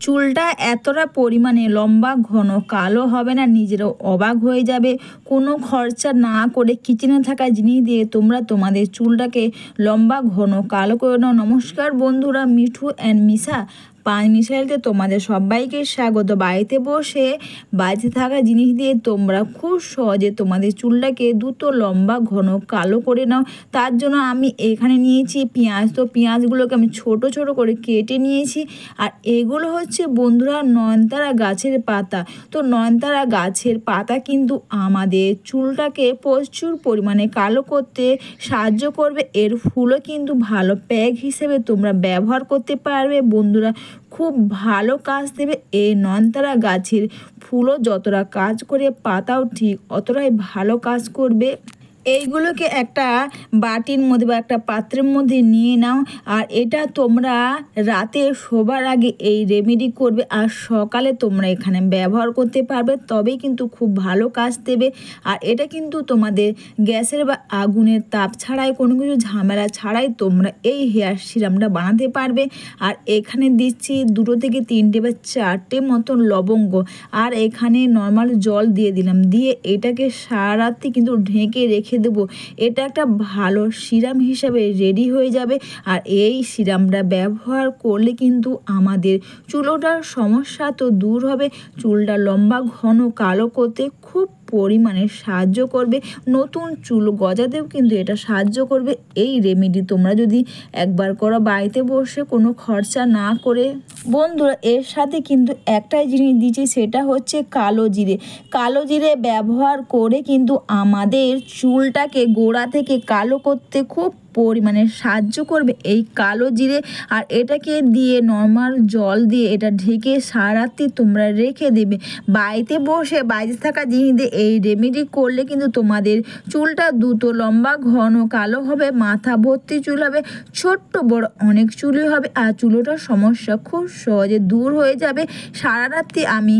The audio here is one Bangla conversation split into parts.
চুলটা এতটা পরিমাণে লম্বা ঘন কালো হবে না, নিজেরাও অবাক হয়ে যাবে। কোনো খরচা না করে কিচেনে থাকা জিনিস দিয়ে তোমরা তোমাদের চুলটাকে লম্বা ঘন কালো করে নাও। নমস্কার বন্ধুরা, মিঠু অ্যান্ড মিশা পাঁচ মিশাইলতে তোমাদের সবাইকে স্বাগত। বাড়িতে বসে বাড়িতে থাকা জিনিস দিয়ে তোমরা খুব সহজে তোমাদের চুলটাকে দ্রুত লম্বা ঘন কালো করে নাও। তার জন্য আমি এখানে নিয়েছি পেঁয়াজ। তো পেঁয়াজগুলোকে আমি ছোট ছোট করে কেটে নিয়েছি। আর এগুলো হচ্ছে বন্ধুরা নয়নতারা গাছের পাতা। তো নয়নতারা গাছের পাতা কিন্তু আমাদের চুলটাকে প্রচুর পরিমাণে কালো করতে সাহায্য করবে। এর ফুলও কিন্তু ভালো প্যাক হিসেবে তোমরা ব্যবহার করতে পারবে বন্ধুরা, খুব ভালো কাজ দেবে। এই নয়নতারা গাছের ফুলও যতটা কাজ করে পাতাও ঠিক অতটাই ভালো কাজ করবে। এইগুলোকে একটা বাটির মধ্যে বা একটা পাত্রের মধ্যে নিয়ে নাও। আর এটা তোমরা রাতে শোবার আগে এই রেমেডি করবে, আর সকালে তোমরা এখানে ব্যবহার করতে পারবে, তবেই কিন্তু খুব ভালো কাজ দেবে। আর এটা কিন্তু তোমাদের গ্যাসের বা আগুনের তাপ ছাড়াই, কোনো কিছু ঝামেলা ছাড়াই তোমরা এই হেয়ার সিরামটা বানাতে পারবে। আর এখানে দিচ্ছি 2 থেকে 3টে বা 4টে মতন লবঙ্গ, আর এখানে নর্মাল জল দিয়ে দিলাম। দিয়ে এটাকে সারা রাত্রি কিন্তু ঢেকে রেখে দেবো। এটা একটা ভালো সিরাম হিসাবে রেডি হয়ে যাবে। আর এই সিরামটা ব্যবহার করলে কিন্তু আমাদের চুলটার সমস্যা তো দূর হবে, চুলটা লম্বা ঘন কালো করতে খুব পরিমাণে সাহায্য করবে, নতুন চুল গজাতেও কিন্তু এটা সাহায্য করবে। এই রেমেডি তোমরা যদি একবার করো বাড়িতে বসে কোনো খরচা না করে। বন্ধুরা এর সাথে কিন্তু একটাই জিনিস দিচ্ছি, সেটা হচ্ছে কালো জিরে। কালো জিরে ব্যবহার করে কিন্তু আমাদের চুলটাকে গোড়া থেকে কালো করতে খুব পরিমাণে সাহায্য করবে এই কালো জিরে। আর এটাকে দিয়ে নর্মাল জল দিয়ে এটা ঢেকে সারা রাত্রি তোমরা রেখে দেবে। বাড়িতে বসে বাড়িতে থাকা জিনিস দিয়ে এই রেমেডি করলে কিন্তু তোমাদের চুলটা দ্রুত লম্বা ঘন কালো হবে, মাথা ভর্তি চুল হবে, ছোট্ট বড় অনেক চুলই হবে। আর চুলোটার সমস্যা খুব সহজে দূর হয়ে যাবে। সারা রাত্রি আমি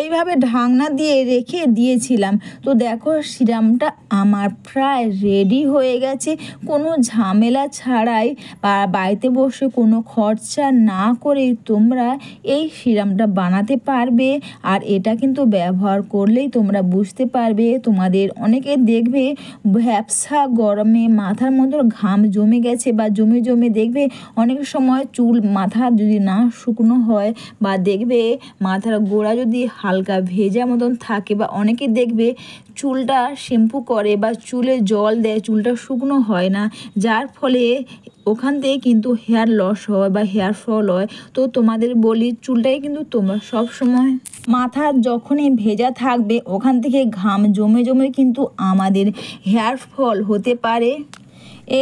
এইভাবে ঢাকনা দিয়ে রেখে দিয়েছিলাম। তো দেখো সিরামটা আমার প্রায় রেডি হয়ে গেছে। কোনো ঝামেলা ছাড়াই বা বাড়িতে বসে কোনো খরচা না করে তোমরা এই সিরামটা বানাতে পারবে। আর এটা কিন্তু ব্যবহার করলেই তোমরা বুঝতে পারবে। তোমাদের অনেকে দেখবে ভ্যাপসা গরমে মাথার মধ্যে ঘাম জমে গেছে বা জমে জমে দেখবে অনেক সময় চুল মাথা যদি না শুকনো হয়, বা দেখবে মাথার গোড়া যদি হালকা ভেজা মতন থাকে, বা অনেকে দেখবে চুলটা শ্যাম্পু করে বা চুলে জল দেয়, চুলটা শুকনো হয় না, যার ফলে ওখান থেকে কিন্তু হেয়ার লস হয় বা হেয়ার ফল হয়। তো তোমাদের বলি চুলটাই কিন্তু তোমরা সব সময় মাথা যখনই ভেজা থাকবে ওখান থেকে ঘাম জমে জমে কিন্তু আমাদের হেয়ার ফল হতে পারে।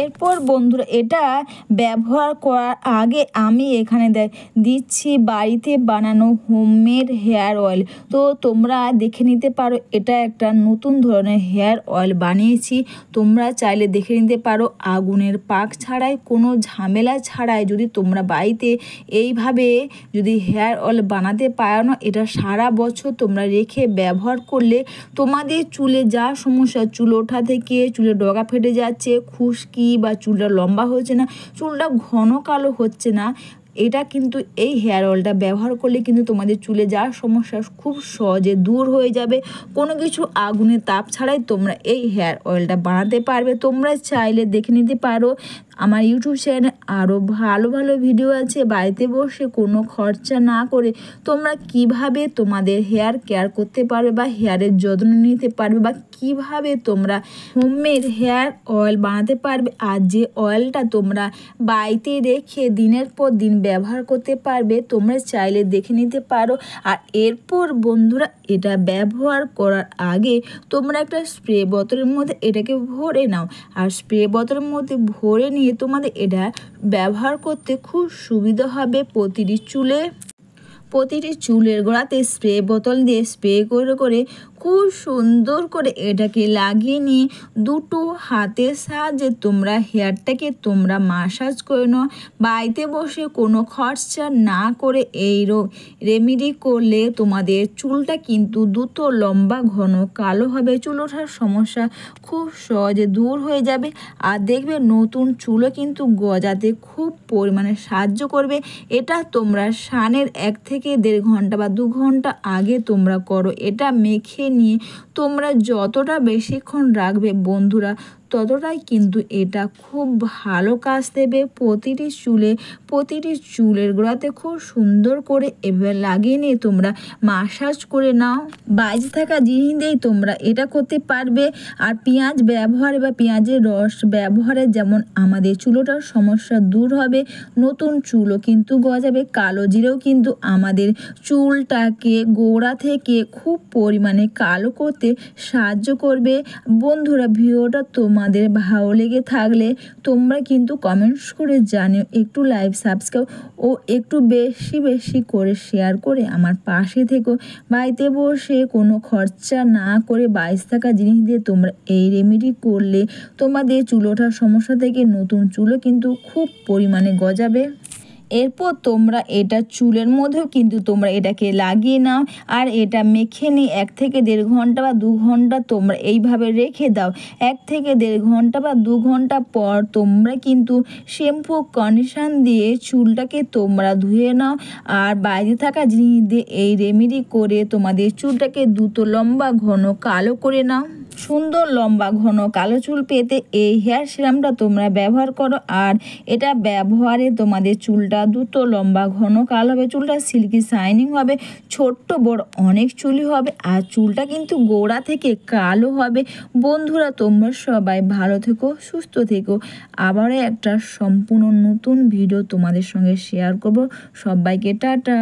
এরপর বন্ধুরা এটা ব্যবহার করার আগে আমি এখানে দিচ্ছি বাড়িতে বানানো হোমমেড হেয়ার অয়েল। তো তোমরা দেখে নিতে পারো, এটা একটা নতুন ধরনের হেয়ার অয়েল বানিয়েছি। তোমরা চাইলে দেখে নিতে পারো। আগুনের পাক ছাড়াই, কোনো ঝামেলা ছাড়াই যদি তোমরা বাড়িতে এইভাবে যদি হেয়ার অয়েল বানাতে পারো না, এটা সারা বছর তোমরা রেখে ব্যবহার করলে তোমাদের চুলে যা সমস্যা, চুল ওঠা থেকে চুলে ডগা ফেটে যাচ্ছে, খুশকি বা চুলটা লম্বা হচ্ছে না, চুলটা ঘন কালো হচ্ছে না, এটা কিন্তু এই হেয়ার অয়েলটা ব্যবহার করলে কিন্তু তোমাদের চুলে যা সমস্যা খুব সহজে দূর হয়ে যাবে। কোনো কিছু আগুনের তাপ ছাড়াই তোমরা এই হেয়ার অয়েলটা বানাতে পারবে। তোমরা চাইলে দেখে নিতে পারো আমার ইউটিউব চ্যানেলে আরও ভালো ভালো ভিডিও আছে। বাড়িতে বসে কোনো খরচা না করে তোমরা কিভাবে তোমাদের হেয়ার কেয়ার করতে পারবে বা হেয়ারের যত্ন নিতে পারবে, বা কিভাবে তোমরা হোমমেড হেয়ার অয়েল বানাতে পারবে। আর যে অয়েলটা তোমরা বাড়িতে রেখে দিনের পর দিন ব্যবহার করতে পারবে, তোমরা চাইলে দেখে নিতে পারো। আর এরপর বন্ধুরা এটা ব্যবহার করার আগে তোমরা একটা স্প্রে বোতলের মধ্যে এটাকে ভরে নাও। আর স্প্রে বোতলের মধ্যে ভরে নিয়ে তোমাদের এটা ব্যবহার করতে খুব সুবিধা হবে। প্রতিটি চুলের গোড়াতে স্প্রে বোতল দিয়ে স্প্রে করে করে খুব সুন্দর করে এটাকে লাগিয়ে নিয়ে দুটো হাতের সাহায্যে তোমরা হেয়ারটাকে তোমরা মাসাজ করে নাও। বাড়িতে বসে কোনো খরচা না করে এই রেমেডি করলে তোমাদের চুলটা কিন্তু দ্রুত লম্বা ঘন কালো হবে, চুল ওঠার সমস্যা খুব সহজে দূর হয়ে যাবে। আর দেখবে নতুন চুলও কিন্তু গজাতে খুব পরিমাণে সাহায্য করবে। এটা তোমরা স্নানের 1 থেকে 1.5 ঘন্টা বা 2 ঘন্টা আগে তোমরা করো। এটা মেখে নিয়ে তোমরা যতটা বেশিক্ষণ রাখবে বন্ধুরা, ততটাই কিন্তু এটা খুব ভালো কাজ দেবে। প্রতিটি চুলের গোড়াতে খুব সুন্দর করে এভাবে লাগিয়ে নিয়ে তোমরা মাসাজ করে নাও। বাইরে থাকা জিনিস দিয়েই তোমরা এটা করতে পারবে। আর পেঁয়াজ ব্যবহারে বা পেঁয়াজের রস ব্যবহারে যেমন আমাদের চুলোটার সমস্যা দূর হবে, নতুন চুলও কিন্তু গজাবে। কালো জিরেও কিন্তু আমাদের চুলটাকে গোড়া থেকে খুব পরিমাণে কালো করতে সাহায্য করবে। বন্ধুরা, ভিডিওটা তোমাদের ভালো লেগে থাকলে তোমরা কিন্তু কমেন্টস করে জানিও, একটু লাইভ সাবস্ক্রাইব ও একটু বেশি করে শেয়ার করে আমার পাশে থেকো। বাড়িতে বসে কোনো খরচা না করে বাইরে থাকা জিনিস দিয়ে তোমরা এই রেমেডি করলে তোমাদের চুল ওঠার সমস্যা থেকে নতুন চুলও কিন্তু খুব পরিমাণে গজাবে। এরপর তোমরা এটা চুলের মধ্যেও কিন্তু তোমরা এটাকে লাগিয়ে নাও। আর এটা মেখে নিয়ে 1 থেকে 1.5 ঘন্টা বা 2 ঘন্টা তোমরা এইভাবে রেখে দাও। 1 থেকে 1.5 ঘন্টা বা 2 ঘন্টা পর তোমরা কিন্তু শ্যাম্পু কন্ডিশন দিয়ে চুলটাকে তোমরা ধুয়ে নাও। আর বাইরে থাকা জিনিস দিয়ে এই রেমেডি করে তোমাদের চুলটাকে দ্রুত লম্বা ঘন কালো করে নাও। সুন্দর লম্বা ঘন কালো চুল পেতে এই হেয়ার সিরামটা তোমরা ব্যবহার করো। আর এটা ব্যবহারে তোমাদের চুলটা দ্রুত লম্বা ঘন কালো হবে, চুলটা সিল্কি শাইনিং হবে, ছোট্ট বড় অনেক চুলই হবে। আর চুলটা কিন্তু গোড়া থেকে কালো হবে। বন্ধুরা, তোমরা সবাই ভালো থেকো, সুস্থ থেকো। আবারও একটা সম্পূর্ণ নতুন ভিডিও তোমাদের সঙ্গে শেয়ার করব। সবাইকে টাটা।